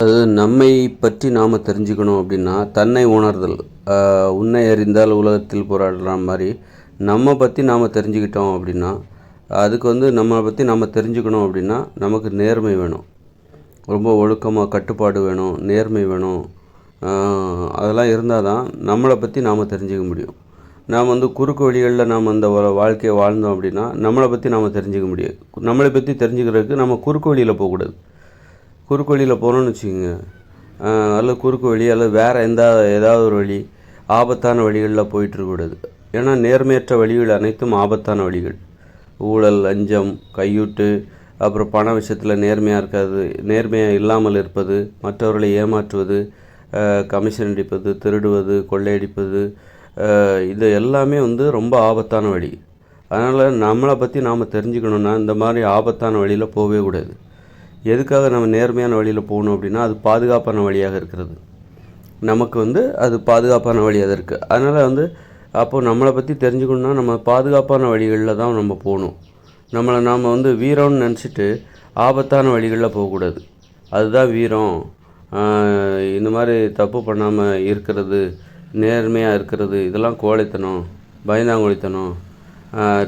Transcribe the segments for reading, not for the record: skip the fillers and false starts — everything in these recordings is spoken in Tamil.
அது நம்மை பற்றி நாம் தெரிஞ்சுக்கணும் அப்படின்னா தன்னை உணர்தல். உன்னை அறிந்தால் உலகத்தில் போராடுற மாதிரி நம்ம பற்றி நாம் தெரிஞ்சுக்கிட்டோம் அப்படின்னா அதுக்கு நம்மளை பற்றி நாம் தெரிஞ்சுக்கணும் அப்படின்னா நமக்கு நேர்மை வேணும், ரொம்ப ஒழுக்கமாக கட்டுப்பாடு வேணும், நேர்மை வேணும். அதெல்லாம் இருந்தால் தான் நம்மளை பற்றி நாம் தெரிஞ்சுக்க முடியும். நாம் குறுக்கு வழிகளில் நாம் அந்த வாழ்க்கையை வாழ்ந்தோம் அப்படின்னா நம்மளை பற்றி நாம் தெரிஞ்சுக்க முடியாது. நம்மளை பற்றி தெரிஞ்சுக்கிறதுக்கு நம்ம குறுக்கு வழியில் போகக்கூடாது. குறுக்கு வழியில் போகிறோன்னு வச்சுக்கோங்க, அல்லது குறுக்கு வழி அல்லது வேறு ஏதாவது ஒரு வழி, ஆபத்தான வழிகளில் போயிட்டுருக்கக்கூடாது. ஏன்னா நேர்மையற்ற வழிகள் அனைத்தும் ஆபத்தான வழிகள். ஊழல், லஞ்சம், கையூட்டு, அப்புறம் பண விஷயத்தில் நேர்மையாக இருக்காது, நேர்மையாக இல்லாமல் இருப்பது, மற்றவர்களை ஏமாற்றுவது, கமிஷன் அடிப்பது, திருடுவது, கொள்ளையடிப்பது, இது எல்லாமே ரொம்ப ஆபத்தான வழி. அதனால் நம்மளை பற்றி நாம் தெரிஞ்சுக்கணுன்னா இந்த மாதிரி ஆபத்தான வழியில் போகவே கூடாது. எதுக்காக நம்ம நேர்மையான வழியில் போகணும் அப்படின்னா அது பாதுகாப்பான வழியாக இருக்கிறது. நமக்கு அது பாதுகாப்பான வழியாக இருக்குது. அதனால் அப்போது நம்மளை பற்றி தெரிஞ்சுக்கணுன்னா நம்ம பாதுகாப்பான வழிகளில் தான் நம்ம போகணும். நம்மளை நாம் வீரம்னு நினச்சிட்டு ஆபத்தான வழிகளில் போகக்கூடாது. அதுதான் வீரம். இந்த மாதிரி தப்பு பண்ணாமல் இருக்கிறது, நேர்மையாக இருக்கிறது, இதெல்லாம் கோழைத்தனம், பயந்தாங்கொழித்தனம்,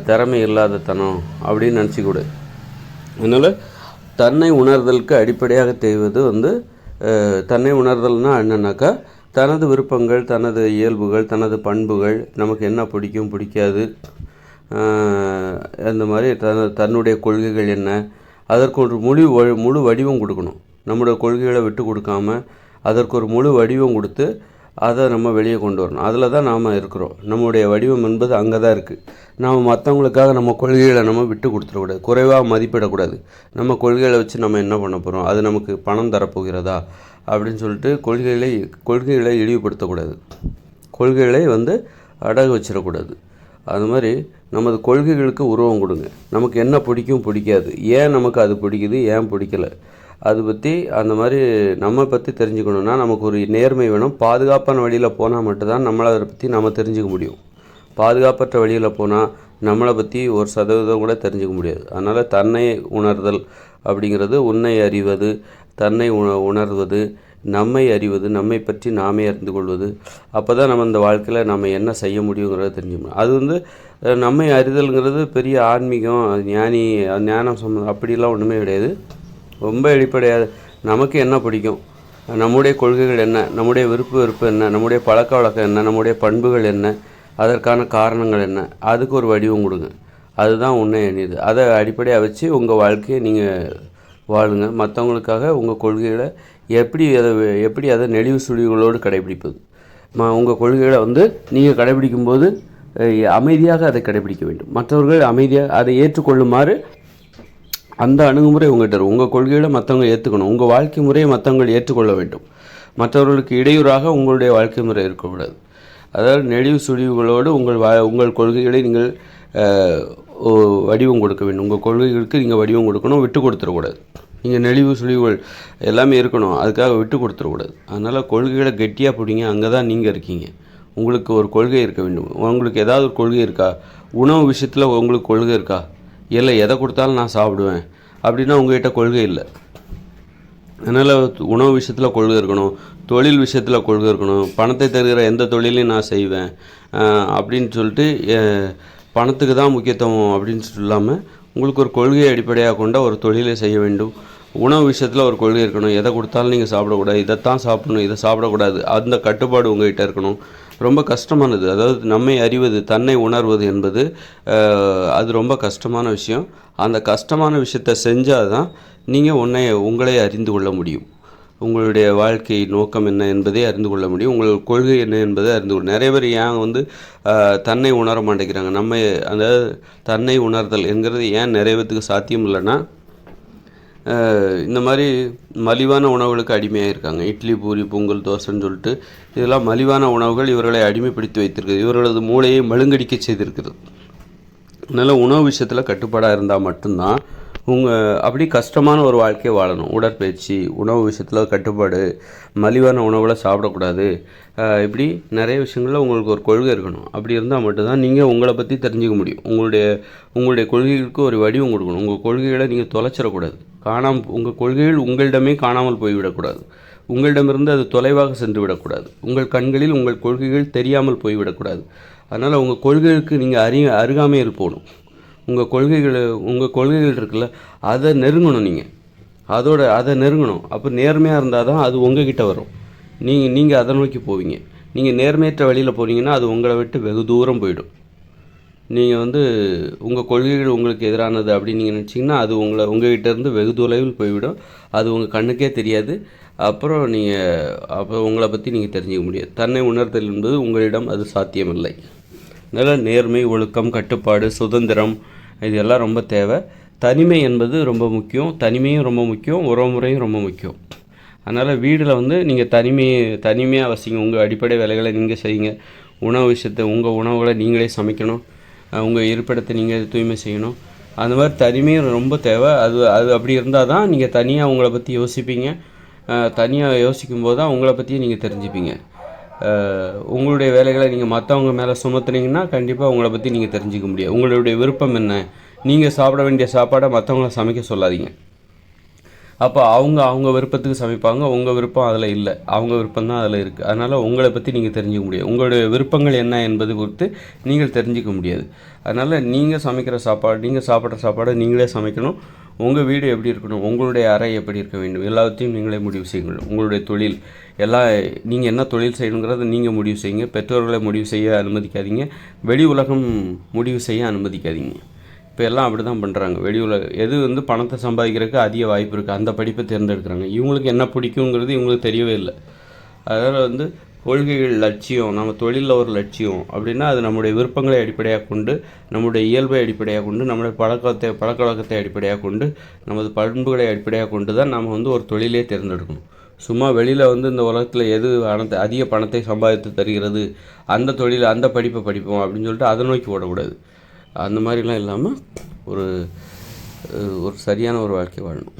திறமை இல்லாதத்தனம் அப்படின்னு நினச்சிக்கூடாது. அதனால் தன்னை உணர்தலுக்கு அடிப்படையாக தேவது தன்னை உணர்தல்னால் என்னன்னாக்கா தனது விருப்பங்கள், தனது இயல்புகள், தனது பண்புகள், நமக்கு என்ன பிடிக்கும் பிடிக்காது, அந்த மாதிரி தன்னுடைய கொள்கைகள் என்ன, அதற்கு ஒரு முழு வடிவம் கொடுக்கணும். நம்முடைய கொள்கைகளை விட்டு கொடுக்காம அதற்கு ஒரு முழு வடிவம் கொடுத்து அதை நம்ம வெளியே கொண்டு வரணும். அதில் தான் நாம் இருக்கிறோம். நம்முடைய வடிவம் என்பது அங்கே தான் இருக்குது. நாம் மற்றவங்களுக்காக நம்ம கொள்கைகளை நம்ம விட்டு கொடுத்துடக்கூடாது, குறைவாக மதிப்பிடக்கூடாது. நம்ம கொள்கைகளை வச்சு நம்ம என்ன பண்ண போகிறோம், அது நமக்கு பணம் தரப்போகிறதா அப்படின்னு சொல்லிட்டு கொள்கைகளை இழிவுபடுத்தக்கூடாது, கொள்கைகளை அடகு வச்சிடக்கூடாது. அது மாதிரி நமது கொள்கைகளுக்கு உருவம் கொடுங்க. நமக்கு என்ன பிடிக்கும் பிடிக்காது, ஏன் நமக்கு அது பிடிக்குது, ஏன் பிடிக்கலை, அது பற்றி அந்த மாதிரி நம்ம பற்றி தெரிஞ்சுக்கணுன்னா நமக்கு ஒரு நேர்மை வேணும். பாதுகாப்பான வழியில் போனால் மட்டும்தான் நம்மளை அதை பற்றி நம்ம தெரிஞ்சுக்க முடியும். பாதுகாப்பற்ற வழியில் போனால் நம்மளை பற்றி 1% கூட தெரிஞ்சுக்க முடியாது. அதனால் தன்னை உணர்தல் அப்படிங்கிறது உன்னை அறிவது, தன்னை உணர்வது, நம்மை அறிவது, நம்மை பற்றி நாமே அறிந்து கொள்வது. அப்போ தான் நம்ம இந்த வாழ்க்கையில் நம்ம என்ன செய்ய முடியுங்கிறத தெரிஞ்சுக்கணும். அது நம்மை அறிதல்ங்கிறது பெரிய ஆன்மீகம், ஞானம் சம்பந்தம் அப்படிலாம் ஒன்றுமே கிடையாது. ரொம்ப வெளிப்படையாது. நமக்கு என்ன பிடிக்கும், நம்முடைய கொள்கைகள் என்ன, நம்முடைய விருப்பம் என்ன, நம்முடைய பழக்க வழக்கம் என்ன, நம்முடைய பண்புகள் என்ன, அதற்கான காரணங்கள் என்ன, அதுக்கு ஒரு வடிவம் கொடுங்க. அதுதான் உன்னை எண்ணியது. அதை அடிப்படையாக வச்சு உங்கள் வாழ்க்கையை நீங்கள் வாழுங்க. மற்றவங்களுக்காக உங்கள் கொள்கைகளை எப்படி அதை நெளிவு சுழிவுகளோடு கடைபிடிப்பது. உங்கள் கொள்கைகளை நீங்கள் கடைபிடிக்கும்போது அமைதியாக அதை கடைபிடிக்க வேண்டும். மற்றவர்கள் அமைதியாக அதை ஏற்றுக்கொள்ளுமாறு அந்த அணுகுமுறை உங்கள்கிட்ட. உங்கள் கொள்கைகளை மற்றவங்க ஏற்றுக்கணும். உங்கள் வாழ்க்கை முறையை மற்றவங்க ஏற்றுக்கொள்ள வேண்டும். மற்றவர்களுக்கு இடையூறாக உங்களுடைய வாழ்க்கை முறை இருக்கக்கூடாது. அதாவது நெளிவு சுழிவுகளோடு உங்கள் கொள்கைகளை நீங்கள் வடிவம் கொடுக்க வேண்டும். உங்கள் கொள்கைகளுக்கு நீங்கள் வடிவம் கொடுக்கணும், விட்டு கொடுத்துடக்கூடாது. நீங்கள் நெளிவு சுழிவுகள் எல்லாமே இருக்கணும், அதுக்காக விட்டு கொடுத்துடக்கூடாது. அதனால் கொள்கைகளை கெட்டியாக பிடிங்க. அங்கே தான் நீங்கள் இருக்கீங்க. உங்களுக்கு ஒரு கொள்கை இருக்க வேண்டும். உங்களுக்கு ஏதாவது ஒரு கொள்கை இருக்கா? உணவு விஷயத்தில் உங்களுக்கு கொள்கை இருக்கா? இல்லை, எதை கொடுத்தாலும் நான் சாப்பிடுவேன் அப்படின்னா உங்கள்கிட்ட கொள்கை இல்லை. அதனால் உணவு விஷயத்தில் கொள்கை இருக்கணும், தொழில் விஷயத்தில் கொள்கை இருக்கணும். பணத்தை தருகிற எந்த தொழிலையும் நான் செய்வேன் அப்படின்னு சொல்லிட்டு பணத்துக்கு தான் முக்கியத்துவம் அப்படின்னு சொல்லாமல் உங்களுக்கு ஒரு கொள்கையை அடிப்படையாக கொண்ட ஒரு தொழிலை செய்ய வேண்டும். உணவு விஷயத்தில் ஒரு கொள்கை இருக்கணும். எதை கொடுத்தாலும் நீங்கள் சாப்பிடக்கூடாது, இதைத்தான் சாப்பிடணும், இதை சாப்பிடக்கூடாது, அந்த கட்டுப்பாடு உங்கள்கிட்ட இருக்கணும். ரொம்ப கஷ்டமானது. அதாவது நம்மை அறிவது, தன்னை உணர்வது என்பது அது ரொம்ப கஷ்டமான விஷயம். அந்த கஷ்டமான விஷயத்தை செஞ்சால் தான் நீங்கள் உங்களை அறிந்து கொள்ள முடியும். உங்களுடைய வாழ்க்கை நோக்கம் என்ன என்பதை அறிந்து கொள்ள முடியும். உங்கள் கொள்கை என்ன என்பதை அறிந்து கொள்ள. நிறைய பேர் ஏன் தன்னை உணர மாட்டேங்கிறாங்க. அந்த தன்னை உணர்தல் என்கிறது ஏன் நிறைய பேத்துக்கு சாத்தியம் இல்லைன்னா இந்த மாதிரி மலிவான உணவுகளுக்கு அடிமையாக இருக்காங்க. இட்லி, பூரி, பொங்கல், தோசைன்னு சொல்லிட்டு இதெல்லாம் மலிவான உணவுகள் இவர்களை அடிமைப்படுத்தி வைத்திருக்குது. இவர்களது மூளையை மழுங்கடிக்க செய்திருக்கிறது. அதனால் உணவு விஷயத்தில் கட்டுப்பாடாக இருந்தால் மட்டும்தான் அப்படி கஷ்டமான ஒரு வாழ்க்கையை வாழணும். உடற்பயிற்சி, உணவு விஷயத்தில் கட்டுப்பாடு, மலிவான உணவுகளை சாப்பிடக்கூடாது, இப்படி நிறைய விஷயங்களில் உங்களுக்கு ஒரு கொள்கை இருக்கணும். அப்படி இருந்தால் மட்டும்தான் நீங்கள் உங்களை பற்றி தெரிஞ்சுக்க முடியும். உங்களுடைய கொள்கைகளுக்கு ஒரு வடிவம் கொடுக்கணும். உங்கள் கொள்கைகளை நீங்கள் தொலைச்சிடக்கூடாது. உங்கள் கொள்கைகள் உங்களிடமே காணாமல் போய்விடக்கூடாது. உங்களிடமிருந்து அது தொலைவாக சென்று விடக்கூடாது. உங்கள் கண்களில் உங்கள் கொள்கைகள் தெரியாமல் போய்விடக்கூடாது. அதனால் உங்கள் கொள்கைகளுக்கு நீங்கள் அருகாமையில் போகணும். உங்கள் கொள்கைகள் இருக்குல்ல, அதை நெருங்கணும். அதை நெருங்கணும். அப்போ நேர்மையாக இருந்தால் தான் அது உங்ககிட்ட வரும். நீங்கள் அதை நோக்கி போவீங்க. நீங்கள் நேர்மையற்ற வழியில் போனீங்கன்னா அது உங்களை விட்டு வெகு தூரம் போயிடும். நீங்கள் உங்கள் கொள்கைகள் உங்களுக்கு எதிரானது அப்படின்னு நீங்கள் நினச்சிங்கன்னா அது உங்கள்கிட்டேருந்து வெகு தொலைவில் போய்விடும். அது உங்கள் கண்ணுக்கே தெரியாது. அப்புறம் உங்களை பற்றி நீங்கள் தெரிஞ்சிக்க முடியாது. தன்னை உணர்தல் என்பது உங்களிடம் அது சாத்தியமில்லை. அதனால் நேர்மை, ஒழுக்கம், கட்டுப்பாடு, சுதந்திரம் இது எல்லாம் ரொம்ப தேவை. தனிமை என்பது ரொம்ப முக்கியம். தனிமையும் ரொம்ப முக்கியம், உறவுமுறையும் ரொம்ப முக்கியம். அதனால் வீட்டில் நீங்கள் தனிமையாக வசிங்க. உங்கள் அடிப்படை வேலைகளை நீங்கள் செய்யுங்க. உணவு விஷயத்தை உங்கள் உணவுகளை நீங்களே சமைக்கணும். உங்கள் இருப்பிடத்தை நீங்கள் தூய்மை செய்யணும். அந்த மாதிரி தனிமையும் ரொம்ப தேவை. அது அப்படி இருந்தால் தான் நீங்கள் தனியாக உங்களை பற்றி யோசிப்பீங்க. தனியாக யோசிக்கும்போது தான் உங்களை பற்றியும் நீங்கள் தெரிஞ்சுப்பீங்க. உங்களுடைய வேலைகளை நீங்கள் மற்றவங்க மேலே சுமத்துனீங்கன்னா கண்டிப்பாக உங்களை பற்றி நீங்கள் தெரிஞ்சிக்க முடியாது. உங்களுடைய விருப்பம் என்ன? நீங்கள் சாப்பிட வேண்டிய சாப்பாடை மற்றவங்கள சமைக்க சொல்லாதீங்க. அப்போ அவங்க விருப்பத்துக்கு சமைப்பாங்க. உங்கள் விருப்பம் அதில் இல்லை, அவங்க விருப்பம் தான் அதில் இருக்குது. அதனால் உங்களை பற்றி நீங்கள் தெரிஞ்சிக்க முடியாது. உங்களுடைய விருப்பங்கள் என்ன என்பது குறித்து நீங்கள் தெரிஞ்சிக்க முடியாது. அதனால் நீங்கள் சாப்பிட்ற சாப்பாடை நீங்களே சமைக்கணும். உங்கள் வீடு எப்படி இருக்கணும், உங்களுடைய அறை எப்படி இருக்க வேண்டும், எல்லாத்தையும் நீங்களே முடிவு செய்யுங்கள். உங்களுடைய தொழில் நீங்கள் என்ன தொழில் செய்யணுங்கிறத நீங்கள் முடிவு செய்யுங்க. பெற்றோர்களை முடிவு செய்ய அனுமதிக்காதீங்க. வெளி உலகம் முடிவு செய்ய அனுமதிக்காதீங்க. இப்போ எல்லாம் அப்படி தான் பண்ணுறாங்க. வெளி உலகம் எது பணத்தை சம்பாதிக்கிறதுக்கு அதிக வாய்ப்பு இருக்குது, அந்த படிப்பை தேர்ந்தெடுக்கிறாங்க. இவங்களுக்கு என்ன பிடிக்குங்கிறது இவங்களுக்கு தெரியவே இல்லை. அதனால் கொள்கைகள், லட்சியம், நம்ம தொழிலில் ஒரு லட்சியம் அப்படின்னா அது நம்முடைய விருப்பங்களை அடிப்படையாக கொண்டு, நம்முடைய இயல்பை அடிப்படையாக கொண்டு, நம்முடைய பழக்க வழக்கத்தை அடிப்படையாக கொண்டு, நமது பண்புகளை அடிப்படையாக கொண்டு தான் நம்ம ஒரு தொழிலே தேர்ந்தெடுக்கணும். சும்மா வெளியில் இந்த உலகத்தில் எது அதிக பணத்தை சம்பாதித்து தருகிறது அந்த தொழில், அந்த படிப்பை படிப்போம் அப்படின்னு சொல்லிட்டு அதை நோக்கி ஓடக்கூடாது. அந்த மாதிரிலாம் இல்லாமல் ஒரு சரியான ஒரு வாழ்க்கை வாழணும்.